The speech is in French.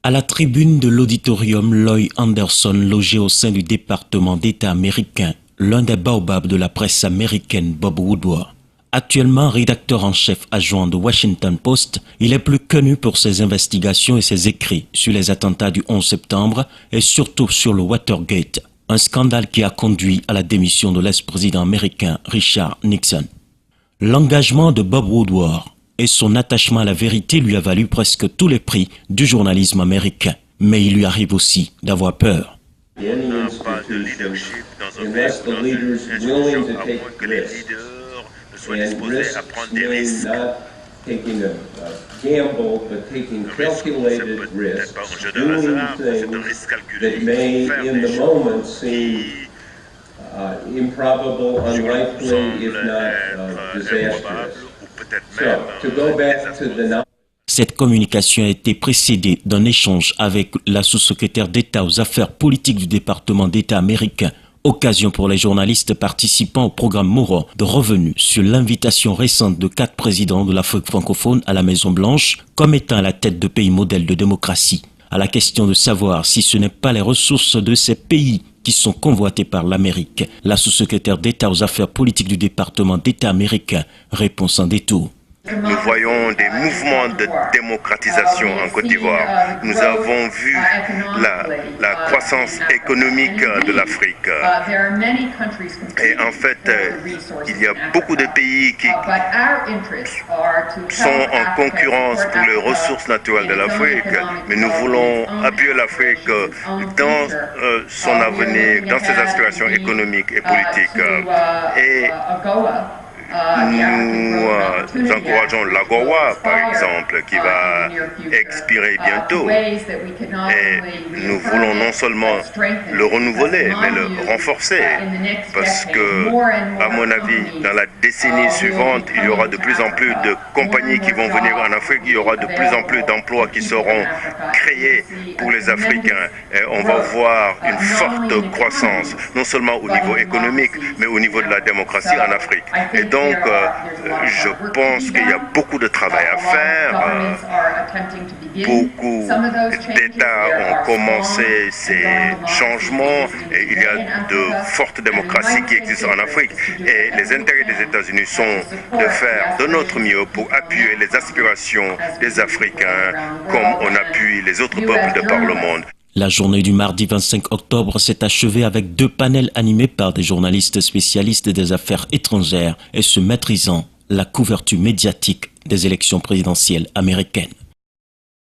À la tribune de l'auditorium Lloyd Anderson, logé au sein du département d'État américain, l'un des baobabs de la presse américaine, Bob Woodward. Actuellement rédacteur en chef adjoint de Washington Post, il est plus connu pour ses investigations et ses écrits sur les attentats du 11 septembre et surtout sur le Watergate, un scandale qui a conduit à la démission de l'ex-président américain Richard Nixon. L'engagement de Bob Woodward et son attachement à la vérité lui a valu presque tous les prix du journalisme américain. Mais il lui arrive aussi d'avoir peur. Pas de leadership dans un pays, dans une institution, à moins que les leaders ne soient disposés à prendre des risques. Le risque, c'est peut-être pas un jeu de hasard, c'est un risque calculé. Faire des choses qui semblent être improbables ou peut-être même désastreuses. Cette communication a été précédée d'un échange avec la sous-secrétaire d'État aux affaires politiques du département d'État américain, occasion pour les journalistes participant au programme Moro de revenir sur l'invitation récente de 4 présidents de l'Afrique francophone à la Maison-Blanche comme étant à la tête de pays modèles de démocratie. À la question de savoir si ce n'est pas les ressources de ces pays qui sont convoités par l'Amérique, la sous-secrétaire d'État aux affaires politiques du département d'État américain répond sans détour. Nous voyons des mouvements de démocratisation en Côte d'Ivoire. Nous avons vu la croissance économique de l'Afrique. Et en fait, il y a beaucoup de pays qui sont en concurrence pour les ressources naturelles de l'Afrique. Mais nous voulons appuyer l'Afrique dans son avenir, dans ses aspirations économiques et politiques. Et nous encourageons l'AGOA, par exemple, qui va expirer bientôt. Et nous voulons non seulement le renouveler, mais le renforcer. Parce que, à mon avis, dans la décennie suivante, il y aura de plus en plus de compagnies qui vont venir en Afrique. Il y aura de plus en plus d'emplois qui seront créés pour les Africains. Et on va voir une forte croissance, non seulement au niveau économique, mais au niveau de la démocratie en Afrique. Et donc, je pense qu'il y a beaucoup de travail à faire. Beaucoup d'États ont commencé ces changements et il y a de fortes démocraties qui existent en Afrique. Et les intérêts des États-Unis sont de faire de notre mieux pour appuyer les aspirations des Africains comme on appuie les autres peuples de par le monde. La journée du mardi 25 octobre s'est achevée avec 2 panels animés par des journalistes spécialistes des affaires étrangères et se maîtrisant la couverture médiatique des élections présidentielles américaines.